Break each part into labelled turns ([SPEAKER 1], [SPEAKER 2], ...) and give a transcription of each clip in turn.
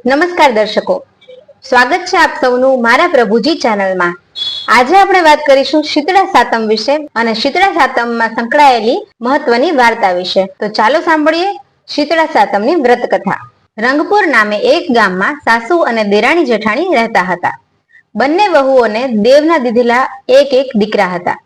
[SPEAKER 1] નમસ્કાર દર્શકો, સ્વાગત છે આપ સૌનું મારા પ્રભુજી ચેનલમાં। આજે આપણે વાત કરીશું શીતળા સાતમ વિશે અને શીતળા સાતમમાં સંકળાયેલી મહત્વની વાર્તા વિશે। તો ચાલો સાંભળીએ શીતળા સાતમની વ્રત કથા। રંગપુર નામે એક ગામમાં સાસુ અને દેરાણી જેઠાણી રહેતા હતા। બંને વહુઓને દેવના દીધેલા એક એક દીકરા હતા।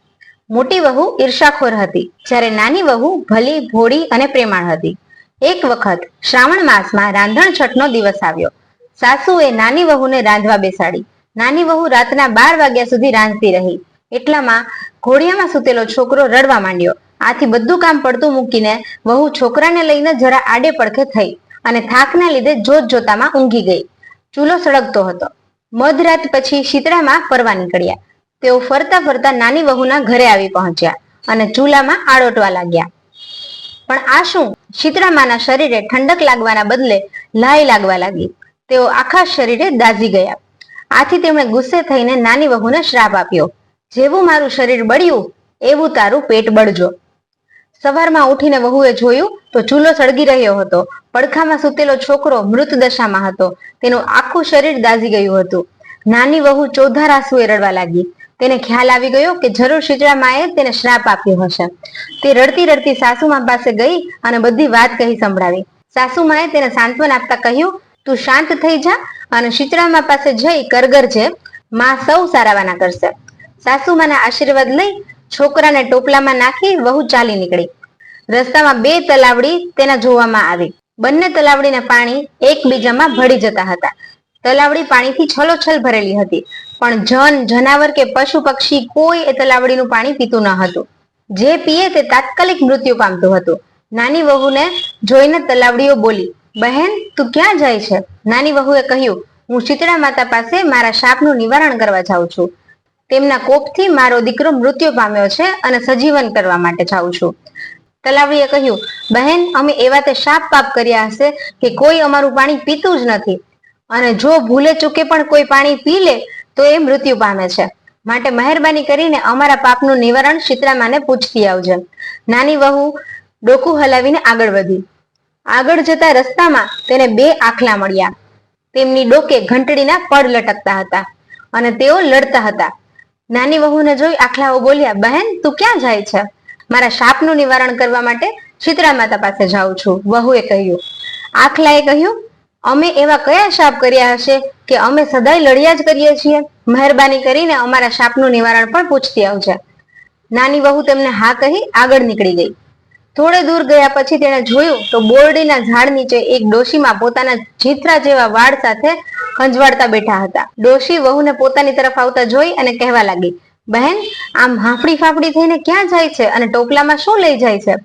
[SPEAKER 1] મોટી વહુ ઈર્ષાખોર હતી, જ્યારે નાની વહુ ભલી, ભોળી અને પ્રેમાળ હતી। એક વખત શ્રાવણ માસમાં રાંધણ છઠનો દિવસ આવ્યો। સાસુએ નાની વહુને રાંધવા બેસાડી। નાની વહુ રાતના 12 વાગ્યા સુધી રાંધતી રહી। એટલામાં ઘોડિયામાં સૂતેલો છોકરો રડવા માંડ્યો। આથી બધું કામ પડતું મૂકીને વહુ છોકરાને લઈને જરા આડે પડખે થઈ અને થાકના લીધે જોત જોતામાં ઊંઘી ગઈ। ચૂલો સળગતો હતો। મધરાત પછી શીતળામાં ફરવા નીકળ્યા। તેઓ ફરતા ફરતા નાની વહુના ઘરે આવી પહોંચ્યા અને ચૂલામાં આળોટવા લાગ્યા। પણ આ શું? શીતળામાના શરીરે ઠંડક લાગવાના બદલે લાઈ લાગવા લાગી। તેઓ આખા શરીરે દાઝી ગયા। આથી તેમણે ગુસ્સે થઈને નાની વહુને શ્રાપ આપ્યો, જેવું મારું શરીર બળ્યું એવું તારું પેટ બળજો। સવારમાં ઉઠીને વહુએ જોયું તો ચૂલો સળગી રહ્યો હતો। પડખામાં સૂતેલો છોકરો મૃત દશામાં હતો। તેનું આખું શરીર દાઝી ગયું હતું। નાની વહુ ચોધાર આંસુએ રડવા લાગી। તેને ખ્યાલ આવી ગયો કે જરૂર શીતળામાએ તેને શ્રાપ આપ્યો હશે। તે રડતી રડતી સાસુમા પાસે ગઈ અને બધી વાત કહી સંભળાવી। સાસુમાએ તેને સાંત્વન આપતા કહ્યું, તું શાંત થઈ જા અને શીતળામા પાસે જઈ કરગરજે, માં સૌ સારાવાના કરશે। સાસુમાના આશીર્વાદ લઈ છોકરાને ટોપલામાં નાખી વહુ ચાલી નીકળી। રસ્તામાં 2 તલાવડી તેના જોવામાં આવી। બંને તલાવડીના પાણી એકબીજામાં ભળી જતા હતા। તલાવડી પાણીથી છલોછલ ભરેલી હતી, પણ જનાવર કે પશુ પક્ષી કોઈ એ તલાવડીનું પાણી પીતું ન હતું। જે પીએ તે તાત્કાલિક મૃત્યુ પામતું હતું। નાની વહુને જોઈને તલાવડીઓ બોલી, બહેન તું ક્યાં જાય છે? નાની વહુએ કહ્યું, હું શીતળા માતા પાસે મારા શાપનું નિવારણ કરવા જાઉં છું। તેમના કોપથી મારો દીકરો મૃત્યુ પામ્યો છે અને સજીવન કરવા માટે જાઉં છું। તલાવડીએ કહ્યું, બહેન અમે એવા તે શાપ પાપ કર્યા હશે કે કોઈ અમારું પાણી પીતું જ નથી, અને જો ભૂલે ચૂકે પણ કોઈ પાણી પી લે તો એ મૃત્યુ પામે છે। માટે મહેરબાની કરીને અમારા પાપનું નિવારણ શીતળામાને પૂછતી આવજે। નાની વહુ ડોકું હલાવીને આગળ વધી। આગળ જતા રસ્તામાં તેને 2 આખલા મળ્યા। તેમની ડોકે ઘંટડીના પડ લટકતા હતા અને તેઓ લડતા હતા। નાની વહુને જોઈ આખલાઓ બોલ્યા, બહેન તું ક્યાં જાય છે? મારા શાપનું નિવારણ કરવા માટે શીતળા માતા પાસે જાઉં છું, વહુએ કહ્યું। આખલાએ કહ્યું, અમે એવા કયા શાપ કર્યા હશે કે અમે સદાય લડ્યા જ કરીએ છીએ? મહેરબાની કરીને અમારા શાપનું નિવારણ પણ પૂછતી આવજે। નાની વહુ તેમને હા કહી આગળ નીકળી ગઈ। થોડે દૂર ગયા પછી તેણે જોયું તો બોરડીના ઝાડ નીચે એક ડોશીમાં પોતાના જીથરા જેવા વાળ સાથે ખંજવાળતા બેઠા હતા। ડોશી વહુને પોતાની તરફ આવતા જોઈ અને કહેવા લાગી, બહેન આમ હાંફડી ફાફડી થઈને ક્યાં જાય છે અને ટોપલામાં શું લઈ જાય છે?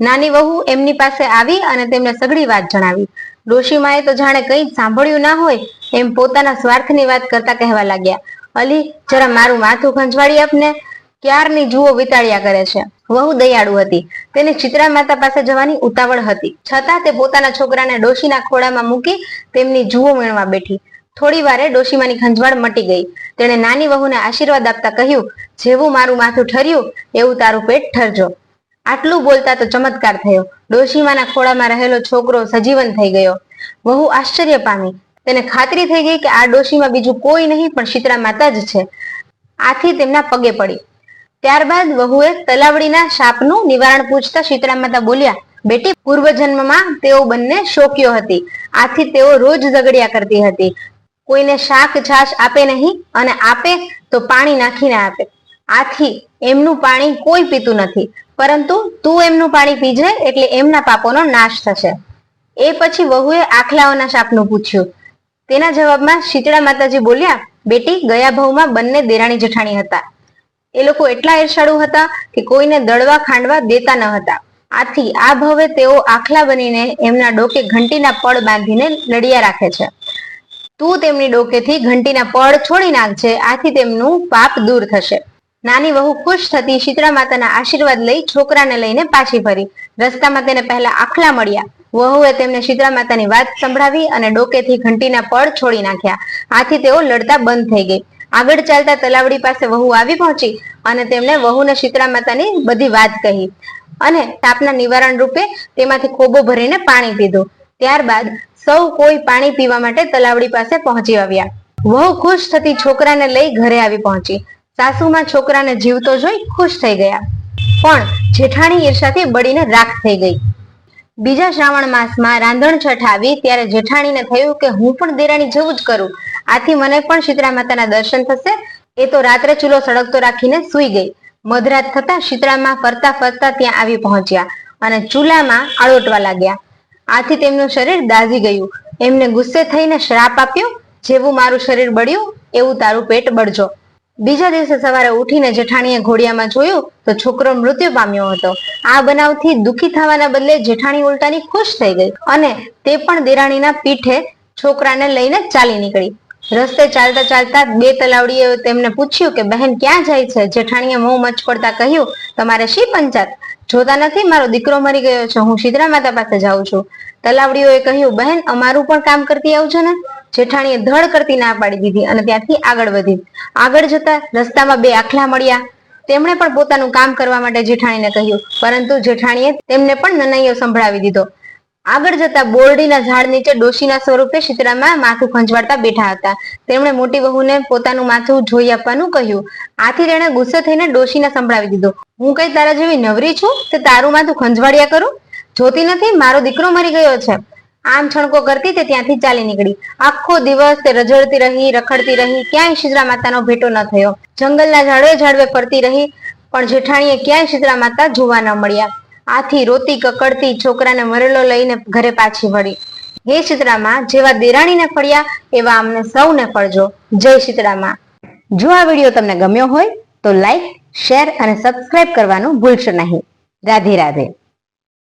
[SPEAKER 1] નાની વહુ એમની પાસે આવી અને તેમને સઘળી વાત જણાવી। ડોશીમાએ તો જાણે કંઈ સાંભળ્યું ના હોય એમ પોતાના સ્વાર્થની વાત કરતા કહેવા લાગ્યા, અલી જરા મારું માથું ખંજવાળી આપને, ક્યારની જુઓ વિતાડ્યા કરે છે। વહુ દયાળુ હતી, તેને શીતળા માતા પાસે જવાની ઉતાવળ હતી, છતાં તે પોતાના છોકરાને ડોશીના ખોળામાં મૂકી તેમની જુઓ વીણવા બેઠી। થોડી વારે ડોશીમાની ખંજવાળ મટી ગઈ। તેણે નાની વહુને આશીર્વાદ આપતા કહ્યું, જેવું મારું માથું ઠર્યું એવું તારું પેટ ઠરજો। આટલું બોલતા તો ચમત્કાર થયો। ડોશીમાના ખોળામાં રહેલો છોકરો સજીવન થઈ ગયો। વહુ આશ્ચર્ય પામી। તેને ખાતરી થઈ ગઈ કે આ ડોશીમાં બીજું કોઈ નહીં પણ શીતળા માતા જ છે। આથી તેમના પગે પડી। ત્યારબાદ વહુએ તલાવડીના શાપનું નિવારણ પૂછતા શીતળા માતા બોલ્યા, બેટી પૂર્વજન્મમાં તેઓ બંને શોકીઓ હતી, આથી તેઓ રોજ ઝઘડ્યા કરતી હતી। કોઈને શાક છાશ આપે નહીં અને આપે તો પાણી નાખીને આપે। આથી એમનું પાણી કોઈ પીતું નથી, પરંતુ તું એમનું પાણી પીજે એટલે એમના પાપોનો નાશ થશે। એ પછી વહુએ આખલાઓના શાપનું પૂછ્યું। તેના જવાબમાં શીતળા માતાજી બોલ્યા, બેટી ગયા ભવમાં બંને દેરાણી જેઠાણી હતા। એ લોકો એટલા ઈર્ષાળુ હતા કે કોઈને દળવા ખાંડવા દેતા ન હતા। આથી આ ભવે તેઓ આખલા બનીને એમના ડોકે ઘંટીના પડ બાંધીને લડિયા રાખે છે। તું તેમની ડોકેથી ઘંટીના પડ છોડી નાખજે, આથી તેમનું પાપ દૂર થશે। નાની વહુ ખુશ થતી શીતળા માતાના આશીર્વાદ લઈ છોકરાને લઈને પાછી ફરી। રસ્તામાં તેને પહેલા આખલા મળ્યા। વહુએ તેમને શીતળા માતાની વાત સંભળાવી અને ડોકેથી ઘંટીના પડ છોડી નાખ્યા। આથી તેઓ લડતા બંધ થઈ ગઈ। આગળ ચાલતા તલાવડી પાસે વહુ આવી પહોંચી અને તેમણે વહુને શીતળા માતાની બધી વાત કહી અને તાપના નિવારણ રૂપે તેમાંથી ખોબો ભરીને પાણી પીધું। ત્યારબાદ સૌ કોઈ પાણી પીવા માટે તલાવડી પાસે પહોંચી આવ્યા. વહુ ખુશ થતી છોકરાને લઈ ઘરે આવી પહોંચી. સાસુમાં છોકરાને જીવતો જોઈ ખુશ થઈ ગયા, પણ જેઠાણી ઈર્ષાથી બળીને રાખ થઈ ગઈ. બીજા શ્રાવણ માસમાં રાંધણ છઠ આવી ત્યારે જેઠાણીને થયું કે હું પણ દેરાણી જેવું જ કરું, આથી મને પણ શીતળા માતાના દર્શન થશે. એ તો રાત્રે ચૂલો સળગતો રાખીને સૂઈ ગઈ. મધરાત થતા શીતળામાં ફરતા ફરતા ત્યાં આવી પહોંચ્યા અને ચૂલામાં આળોટવા લાગ્યા. આથી તેમનું શરીર દાઝી ગયું. એમને ગુસ્સે થઈને શ્રાપ આપ્યો, જેવું મારું શરીર બળ્યું એવું તારું પેટ બળજો. બીજા દિવસે સવારે ઉઠીને જેઠાણીએ ઘોડિયામાં જોયું તો છોકરો મૃત્યુ પામ્યો હતો. આ બનાવથી દુઃખી થવાના બદલે જેઠાણી ઉલટાની ખુશ થઈ ગઈ અને તે પણ દેરાણીના પીઠે છોકરાને લઈને ચાલી નીકળી. રસ્તે ચાલતા ચાલતા બે તલાવડીએ તેમને પૂછ્યું કે બહેન ક્યાં જાય છે? જેઠાણીએ મોં મચકોડતા કહ્યું, તમારે શી પંચાત? જોતા નથી મારો દીકરો મરી ગયો છે, હું શીતળા માતા પાસે જાઉં છું. તલાવડીઓએ કહ્યું, બહેન અમારું પણ કામ કરતી આવજો ને. જેઠાણીએ ધડ કરતી ના પાડી દીધી અને ત્યાંથી આગળ વધી. આગળ જતા રસ્તામાં બે આખલા મળ્યા. તેમણે પણ પોતાનું કામ કરવા માટે જેઠાણીને કહ્યું, પરંતુ જેઠાણીએ તેમને પણ નનૈયો સંભળાવી દીધો. આગળ જતા બોરડીના ઝાડ નીચે ડોશીના સ્વરૂપે શીતળામાં માથું ખંજવાળતા બેઠા હતા. તેમણે મોટી વહુને પોતાનું માથું જોઈ આપવાનું કહ્યું. આથી તેણે ગુસ્સે થઈને ડોશીને સંભળાવી દીધો, હું કઈ તારા જેવી નવરી છું તે તારું માથું ખંજવાળ્યા કરું? જોતી નથી મારો દીકરો મરી ગયો છે? આમ છણકો કરતી તે ત્યાંથી ચાલી નીકળી. આખો દિવસ તે રઝળતી રહી, રખડતી રહી, ક્યાંય શીતળા માતાનો ભેટો ન થયો. જંગલના ઝાડવે ઝાડવે ફરતી રહી, પણ જેઠાણીએ ક્યાંય શીતળા માતા જોવા ન મળ્યા. આથી રોતી કકડતી છોકરાને મરેલો લઈને ઘરે પાછી વળી. હે શીતળામાં, જેવા દેરાણીને ફળ્યા એવા અમને સૌને ફળજો. જય શીતળામાં. જો આ વિડીયો તમને ગમ્યો હોય તો લાઈક, શેર અને સબસ્ક્રાઇબ કરવાનું ભૂલશો નહીં. રાધે રાધે.